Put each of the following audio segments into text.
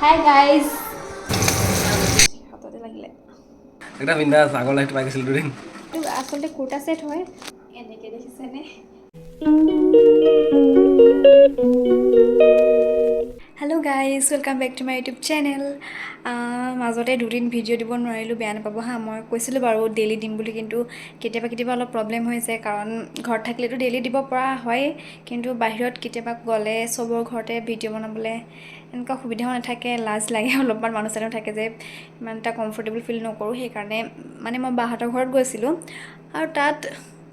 Hi guys. হাততে লাগিলে একটা বিন্দাস আগৰ লাইফটো পাইছিল দুদিন এইটো আচলতে কুৰ্তা সেট হয় এনেকে দেখিছেনে hello' guys welcome back to my YouTube channel মাজতে দুদিন ভিডিঅ' দিব নোৱাৰিলোঁ বেয়া নাপাব হা মই কৈছিলোঁ বাৰু ডেইলি দিম বুলি কিন্তু কেতিয়াবা অলপ প্ৰব্লেম হৈছে কাৰণ ঘৰত থাকিলেতো ডেইলি দিব পৰা হয় কিন্তু বাহিৰত কেতিয়াবা গ'লে চবৰ ঘৰতে ভিডিঅ' বনাবলৈ এনেকুৱা সুবিধাও নাথাকে লাজ লাগে অলপমান মানুহ চানুহ থাকে যে ইমান এটা কমফৰ্টেবল ফিল নকৰোঁ সেইকাৰণে মানে মই বাহঁতৰ ঘৰত গৈছিলোঁ আৰু তাত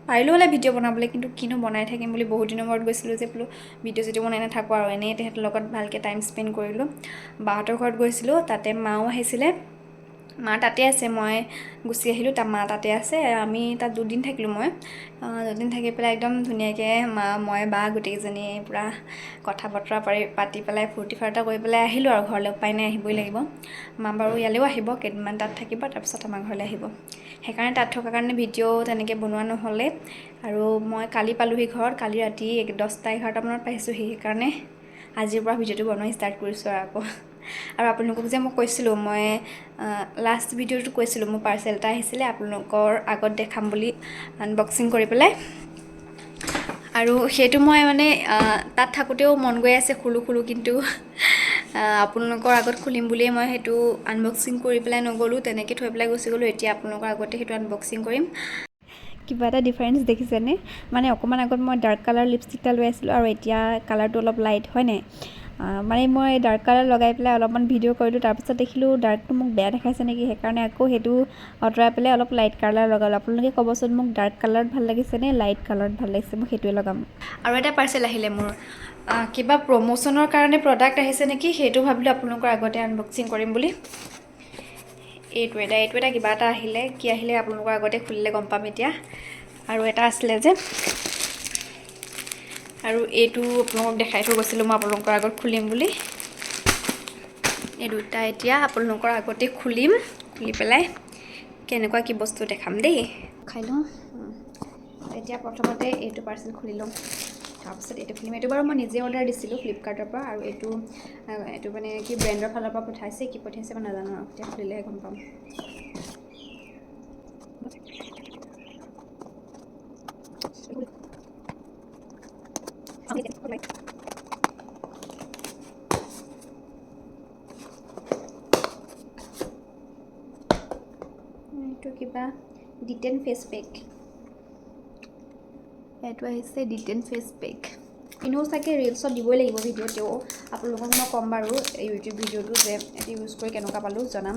পাৰিলোঁ হ'লে ভিডিঅ' বনাবলৈ কিন্তু কিনো বনাই থাকিম বুলি বহুত দিনৰ মূৰত গৈছিলোঁ যে বোলো ভিডিঅ' বনাই নাথাকোঁ আৰু এনেই তেহেঁতৰ লগত ভালকৈ টাইম স্পেণ্ড কৰিলোঁ বাহঁতৰ ঘৰত গৈছিলোঁ তাতে মাও আহিছিলে মা তাতে আছে মই গুচি আহিলোঁ তাৰ মা তাতে আছে আমি তাত দুদিন থাকিলোঁ মই দুদিন থাকি পেলাই একদম ধুনীয়াকৈ মা মই বা গোটেইকেইজনী পূৰা কথা বতৰা পাতি পেলাই ফূৰ্তি ফাৰ্তা কৰি পেলাই আহিলোঁ আৰু ঘৰলৈ উপায় নাই আহিবই লাগিব মা বাৰু ইয়ালৈও আহিব কেইদিনমান তাত থাকিব তাৰপিছত আমাৰ ঘৰলৈ আহিব সেইকাৰণে তাত থকাৰ কাৰণে ভিডিঅ' তেনেকৈ বনোৱা নহ'লে আৰু মই কালি পালোঁহি ঘৰত কালি ৰাতি 10-11 মানত পাইছোঁহি সেইকাৰণে আজিৰ পৰা ভিডিঅ'টো বনোৱা ষ্টাৰ্ট কৰিছোঁ আৰু আপোনালোকক যে মই কৈছিলোঁ মই লাষ্ট ভিডিঅ'টো কৈছিলোঁ মোৰ পাৰ্চেল এটা আহিছিলে আপোনালোকৰ আগত দেখাম বুলি আনবক্সিং কৰি পেলাই আৰু সেইটো মই মানে তাত থাকোঁতেও মন গৈ আছে খুলোঁ কিন্তু আপোনালোকৰ আগত খুলিম বুলিয়ে মই সেইটো আনবক্সিং কৰি পেলাই নগ'লোঁ তেনেকৈ থৈ পেলাই গুচি গ'লোঁ এতিয়া আপোনালোকৰ আগতে সেইটো আনবক্সিং কৰিম কিবা এটা ডিফাৰেঞ্চ দেখিছেনে মানে অকণমান আগত মই ডাৰ্ক কালাৰ লিপষ্টিক এটা লৈ আছিলোঁ আৰু এতিয়া কালাৰটো অলপ লাইট হয় নাই মানে মই ডাৰ্ক কালাৰ লগাই পেলাই অলপমান ভিডিঅ' কৰিলোঁ তাৰপিছত দেখিলোঁ ডাৰ্কটো মোক বেয়া দেখাইছে নেকি সেইকাৰণে আকৌ সেইটো আঁতৰাই পেলাই অলপ লাইট কালাৰ লগালোঁ আপোনালোকে ক'বচোন মোক ডাৰ্ক কালাৰত ভাল লাগিছে নে লাইট কালাৰত ভাল লাগিছে মই সেইটোৱে লগাম আৰু এটা পাৰ্চেল আহিলে মোৰ কিবা প্ৰমোশ্যনৰ কাৰণে প্ৰডাক্ট আহিছে নেকি সেইটো ভাবিলোঁ আপোনালোকৰ আগতে আনবক্সিং কৰিম বুলি এইটো এটা কিবা এটা আহিলে কি আহিলে আপোনালোকৰ আগতে খুলিলে গম পাম এতিয়া আৰু এটা আছিলে যে আৰু এইটো আপোনালোকক দেখাই থৈ গৈছিলোঁ মই আপোনালোকৰ আগত খুলিম বুলি এই দুটা এতিয়া আপোনালোকৰ আগতে খুলি পেলাই কেনেকুৱা কি বস্তু দেখাম দেই খাই লওঁ এতিয়া প্ৰথমতে এইটো পাৰ্চেল খুলি লওঁ তাৰপিছত এইটো খুলিম এইটো বাৰু মই নিজে অৰ্ডাৰ দিছিলোঁ ফ্লিপকাৰ্টৰ পৰা আৰু এইটো মানে কি ব্ৰেণ্ডৰ ফালৰ পৰা পঠাইছে কি পঠাইছে মই নাজানো আৰু এতিয়া খুলিলেহে গম পাম এইটো কিবা ডিটেন ফেচ পেক এইটো আহিছে ডিটেন ফেচ পেক এনেও চাগে ৰিলছত দিবই লাগিব ভিডিঅ' তেও আপোনালোকক মই ক'ম বাৰু ইউটিউব ভিডিঅ'টো যে এইটো ইউজ কৰি কেনেকুৱা পালোঁ জনাম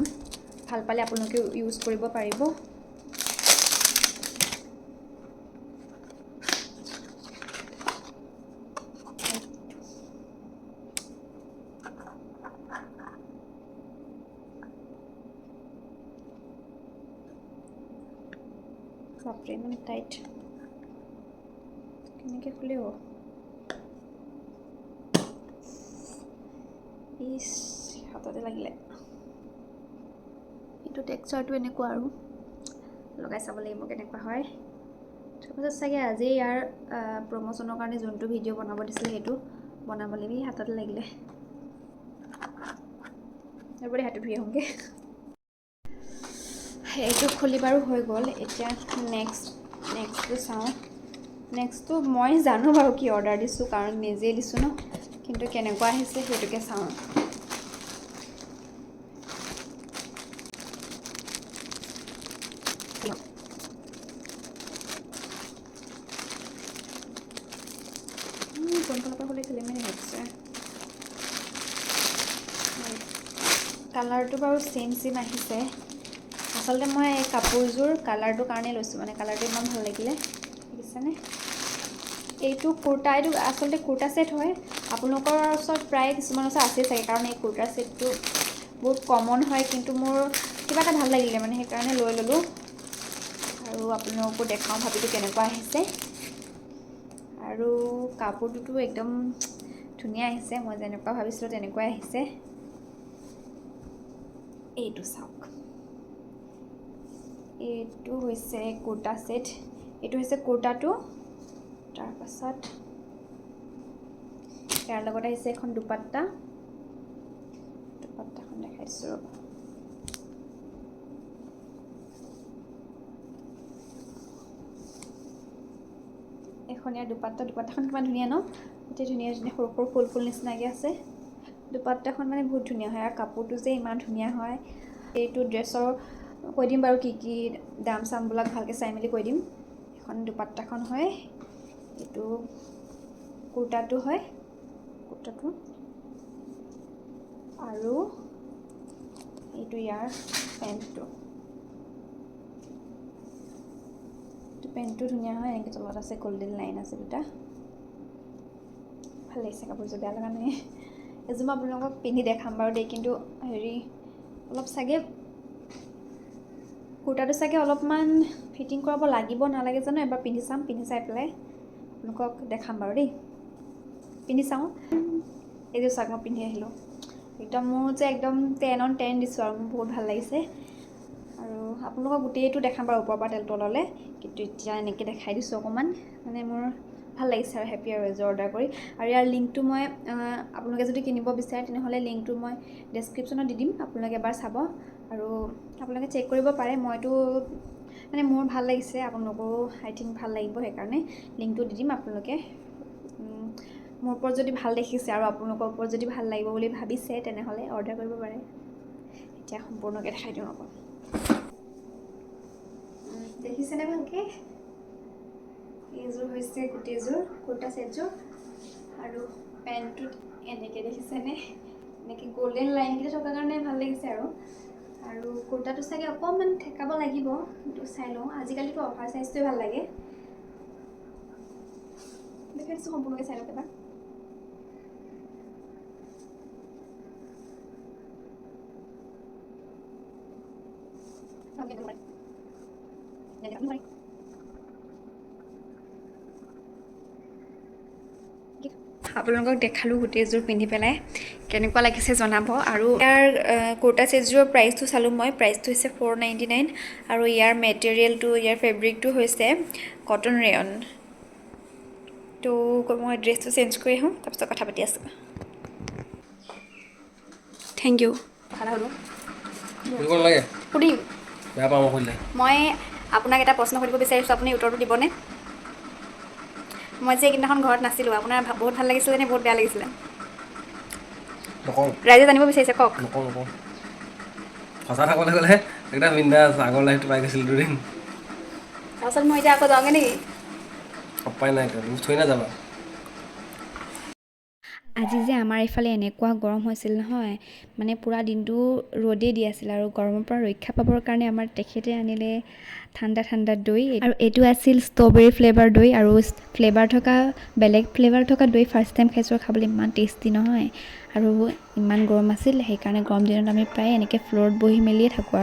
ভাল পালে আপোনালোকে ইউজ কৰিব পাৰিব বাপৰে মানে টাইট কেনেকৈ খুলে ইচ হাততে লাগিলে এইটো টেক্সচাৰটো এনেকুৱা আৰু লগাই চাব লাগিব কেনেকুৱা হয় তাৰপিছত চাগে আজি ইয়াৰ প্ৰমোশ্যনৰ কাৰণে যোনটো ভিডিঅ' বনাব দিছিলে সেইটো বনাব লাগিব হাততে লাগিলে এবাৰে হাতত ধুই আহোঁগৈ এইটো খুলি বাৰু হৈ গ'ল এতিয়া নেক্সটটো চাওঁ নেক্সটটো মই জানো বাৰু কি অৰ্ডাৰ দিছোঁ কাৰণ নিজেই দিছোঁ ন কিন্তু কেনেকুৱা আহিছে সেইটোকে চাওঁ কোনফালৰ পৰা খুলি খেলি মেলি হৈছে কালাৰটো বাৰু চেম আহিছে আচলতে মই এই কাপোৰযোৰ কালাৰটোৰ কাৰণেই লৈছোঁ মানে কালাৰটো ইমান ভাল লাগিলে দেখিছেনে এইটো কুৰ্তা এইটো আচলতে কুৰ্তা ছেট হয় আপোনালোকৰ ওচৰত প্ৰায় কিছুমানৰ ওচৰত আছেই চাগে কাৰণ এই কুৰ্তা ছেটটো বহুত কমন হয় কিন্তু মোৰ কিবা এটা ভাল লাগিলে মানে সেইকাৰণে লৈ ল'লোঁ আৰু আপোনালোককো দেখাওঁ ভাবিলোঁ কেনেকুৱা আহিছে আৰু কাপোৰটোতো একদম ধুনীয়া আহিছে মই যেনেকুৱা ভাবিছিলোঁ তেনেকুৱাই আহিছে এইটো চাওক এইটো হৈছে কুৰ্তা ছেট এইটো হৈছে কুৰ্তাটো তাৰপাছত ইয়াৰ লগত আহিছে এখন দুপাট্টা দুপাট্টাখন দেখাই দিছোঁ ৰ'ব। এখন ইয়াৰ দুপাট্টাখন কিমান ধুনীয়া ন, গোটেই ধুনীয়া ধুনীয়া সৰু সৰু ফুল ফুল নিচিনাকৈ আছে। দুপাট্টাখন মানে বহুত ধুনীয়া হয় আৰু কাপোৰটো যে ইমান ধুনীয়া হয়। এইটো ড্ৰেছৰ কৈ দিম বাৰু কি কি দাম চামবিলাক ভালকৈ চাই মেলি কৈ দিম। এখন দুপাট্টাখন হয়, এইটো কুৰ্তাটো হয়, কুৰ্তাটো আৰু এইটো ইয়াৰ পেণ্টটো। পেণ্টটো ধুনীয়া হয়, এনেকৈ তলত আছে গল্ডেন লাইন আছে দুটা। ভাল লাগিছে কাপোৰযোৰ, বেয়া লগা নাই। এযোৰ মই আপোনালোকক পিন্ধি দেখাম বাৰু দেই, কিন্তু হেৰি অলপ চাগে কুৰ্তাটো চাগে অলপমান ফিটিং কৰাব লাগিব নালাগে জানো, এবাৰ পিন্ধি চাম, পিন্ধি চাই পেলাই আপোনালোকক দেখাম বাৰু দেই। পিন্ধি চাওঁ। এইযোৰ চাওক মই পিন্ধি আহিলোঁ, একদম মোৰ যে একদম 10 on 10 দিছোঁ আৰু মোৰ বহুত ভাল লাগিছে। আৰু আপোনালোকক গোটেইটো দেখাম বাৰু ওপৰৰ পৰা তললৈ, কিন্তু এতিয়া এনেকৈ দেখাই দিছোঁ অকণমান, মানে মোৰ ভাল লাগিছে আৰু হেপী আৰু এযোৰ অৰ্ডাৰ কৰি। আৰু ইয়াৰ লিংকটো মই আপোনালোকে যদি কিনিব বিচাৰে তেনেহ'লে লিংকটো মই ডেছক্ৰিপশ্যনত দি দিম, আপোনালোকে এবাৰ চাব আৰু আপোনালোকে চেক কৰিব পাৰে। মইতো মানে মোৰ ভাল লাগিছে, আপোনালোকৰো আই থিংক ভাল লাগিব, সেইকাৰণে লিংকটো দি দিম। আপোনালোকে মোৰ ওপৰত যদি ভাল দেখিছে আৰু আপোনালোকৰ ওপৰত যদি ভাল লাগিব বুলি ভাবিছে তেনেহ'লে অৰ্ডাৰ কৰিব পাৰে। এতিয়া সম্পূৰ্ণকৈ দেখাই দিওঁ আকৌ। দেখিছেনে ভালকৈ? এইযোৰ হৈছে গোটেইযোৰ কুৰ্তা ছেটযোৰ, আৰু পেণ্টটোত এনেকৈ দেখিছেনে, এনেকৈ গল্ডেন লাইনকেইটা থকাৰ কাৰণে ভাল লাগিছে আৰু কুৰ্তাটো চাগে অকণমান ঠেকাব লাগিব, কিন্তু চাই লওঁ। আজিকালিতো অভাৰ চাইজটোৱে ভাল লাগে। দেখাই দিছোঁ, সম্পূৰ্ণকৈ চাই লওক এবাৰ। আপোনালোকক দেখালোঁ গোটেইযোৰ পিন্ধি পেলাই, কেনেকুৱা লাগিছে জনাব। আৰু ইয়াৰ কুৰ্তা ছেটযোৰৰ প্ৰাইচটো চালোঁ মই, প্ৰাইচটো হৈছে 499 আৰু ইয়াৰ মেটেৰিয়েলটো, ইয়াৰ ফেব্ৰিকটো হৈছে কটন ৰেয়ন। তো মই ড্ৰেছটো চেঞ্জ কৰি আহোঁ, তাৰপিছত কথা পাতি আছোঁ। Thank you. ভালে হ'লোঁ লাগে সুধিম। বেয়া পাওঁ মই সুধিলে। মই আপোনাক এটা প্ৰশ্ন সুধিব বিচাৰিছোঁ, আপুনি উত্তৰটো দিবনে? মই যে এইকেইদিনাখন ঘৰত নাছিলোঁ, আপোনাৰ বহুত ভাল লাগিছিলে নে বহুত বেয়া লাগিছিলে? নকওঁ, ৰাইজে জানিব বিচাৰিছে, কওক। নকওঁ নকওঁ। সঁচা থাকলৈ গ'লে একদম বিন্দাছ আগৰ লাইফটো পাই গৈছিলোঁ দুদিন। তাৰপাছত মই এতিয়া আকৌ যাওঁগৈ নেকি? উপায় নাই, তুমি থৈ নাযাবা। আজি যে আমাৰ এইফালে এনেকুৱা গৰম হৈছিল নহয়, মানে পূৰা দিনটো ৰ'দেই দি আছিল। আৰু গৰমৰ পৰা ৰক্ষা পাবৰ কাৰণে আমাৰ তেখেতে আনিলে ঠাণ্ডা ঠাণ্ডা দৈ, আৰু এইটো আছিল ষ্ট্ৰবেৰী ফ্লেভাৰ দৈ, আৰু বেলেগ ফ্লেভাৰ থকা দৈ ফাৰ্ষ্ট টাইম খাইছোঁ। খাবলৈ ইমান টেষ্টি নহয়, আৰু ইমান গৰম আছিল, সেইকাৰণে গৰম দিনত আমি প্ৰায় এনেকৈ ফ্ল'ৰত বহি মেলিয়ে থাকোঁ।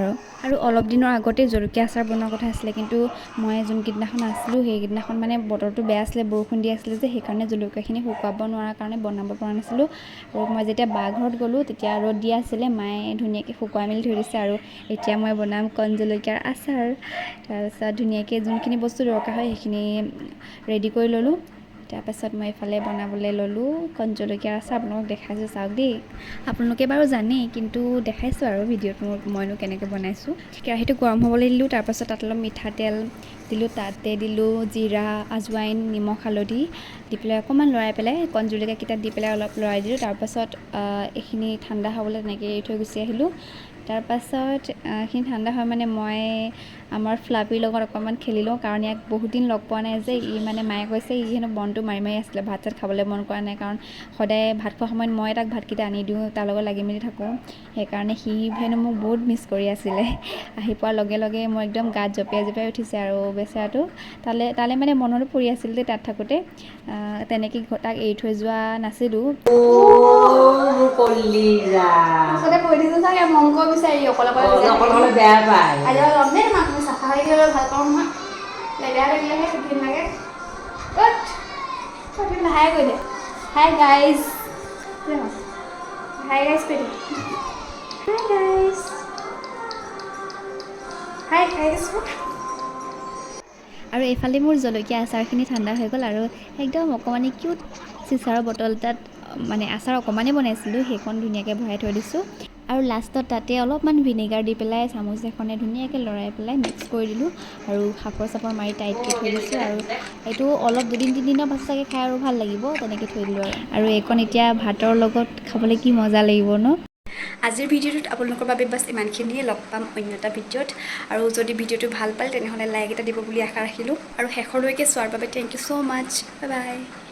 আৰু অলপ দিনৰ আগতে জলকীয়া আচাৰ বনোৱাৰ কথা আছিলে, কিন্তু মই যোনকেইদিনাখন আছিলোঁ সেইকেইদিনাখন মানে বতৰটো বেয়া আছিলে, বৰষুণ দি আছিলে যে, সেইকাৰণে জলকীয়াখিনি শুকুৱাব নোৱাৰাৰ কাৰণে বনাব পৰা নাছিলোঁ। আৰু মই যেতিয়া বা ঘৰত গ'লোঁ তেতিয়া ৰ'দ দিয়া আছিলে, মায়ে ধুনীয়াকৈ শুকুৱাই মেলি থৈ দিছে। আৰু এতিয়া মই বনাম কণ জলকীয়াৰ আচাৰ। তাৰপিছত ধুনীয়াকৈ যোনখিনি বস্তু দৰকাৰ হয় সেইখিনি ৰেডি কৰি ল'লোঁ। তাৰপাছত মই এইফালে বনাবলৈ ল'লোঁ কণ জলকীয়াৰ আচাৰ। আপোনালোকক দেখাইছোঁ চাওক দেই, আপোনালোকে বাৰু জানেই, কিন্তু দেখাইছোঁ আৰু ভিডিঅ'ত মইনো কেনেকৈ বনাইছোঁ। কেৰাহীটো গৰম হ'বলৈ দিলোঁ, তাৰপাছত তাত অলপ মিঠাতেল দিলোঁ, তাতে দিলোঁ জিৰা, আজৱাইন, নিমখ, হালধি দি পেলাই অকণমান লৰাই পেলাই কণ জলকীয়াকেইটা দি পেলাই অলপ লৰাই দিলোঁ। তাৰপাছত এইখিনি ঠাণ্ডা হ'বলৈ তেনেকৈ এৰি থৈ গুচি আহিলোঁ। তাৰপাছত এইখিনি ঠাণ্ডা হয় মানে মই আমাৰ ফ্লাপিৰ লগত অকণমান খেলি লওঁ, কাৰণ ইয়াক বহুত দিন লগ পোৱা নাই যে। মানে মায়ে কৈছে হেনো বনটো মাৰি মাৰি আছিলে, ভাত চাত খাবলৈ মন কৰা নাই, কাৰণ সদায় ভাত খোৱাৰ সময়ত মই তাক ভাতকেইটা আনি দিওঁ, তাৰ লগত লাগি মেলি থাকোঁ। সেইকাৰণে সি হেনো মোক বহুত মিছ কৰি আছিলে। আহি পোৱাৰ লগে লগে মোৰ একদম গাত জঁপিয়াই জঁপিয়াই উঠিছে আৰু বেচেৰাটো। তালে মানে মনতো পৰি আছিল যে তাত থাকোঁতে, তেনেকৈ তাক এৰি থৈ যোৱা নাছিলোঁ। আচলতে কৈ দিছোঁ চাগে মন কৰিব বিচাৰি অকলে অকলে বেয়া পায়। আজি ল'ম দেই তোমাক, তুমি চাফা হৈ থাকিলে ভাল পাওঁ নহয়, লেতেৰা থাকিলেহে ঘিণ লাগে। তুমি হাই কৈ দে, হাই গাইজ, হাই গাইজ কৈ দে, হাই গাইজ, হাই গাইজ। আৰু এইফালে মোৰ জলকীয়া আচাৰখিনি ঠাণ্ডা হৈ গ'ল, আৰু একদম অকণমানি কিউট চিচাৰৰ বটল এটাত মানে আচাৰ অকণমানেই বনাইছিলোঁ, সেইখন ধুনীয়াকৈ ভৰাই থৈ দিছোঁ। আৰু লাষ্টত তাতে অলপমান ভিনেগাৰ দি পেলাই চামুচ এখনে ধুনীয়াকৈ লৰাই পেলাই মিক্স কৰি দিলোঁ আৰু সাপৰ চাপৰ মাৰি টাইটকৈ থৈ দিছোঁ আৰু এইটো অলপ 2-3 দিনৰ পাছত চাগে খাই আৰু ভাল লাগিব তেনেকৈ থৈ দিলোঁ আৰু এইকণ এতিয়া ভাতৰ লগত খাবলৈ কি মজা লাগিব ন আজিৰ ভিডিঅ'টোত আপোনালোকৰ বাবে বাছ ইমানখিনিয়ে লগ পাম অন্য এটা ভিডিঅ'ত আৰু যদি ভিডিঅ'টো ভাল পালে তেনেহ'লে লাইক এটা দিব বুলি আশা ৰাখিলোঁ আৰু শেষলৈকে চোৱাৰ বাবে thank you so' much bye bye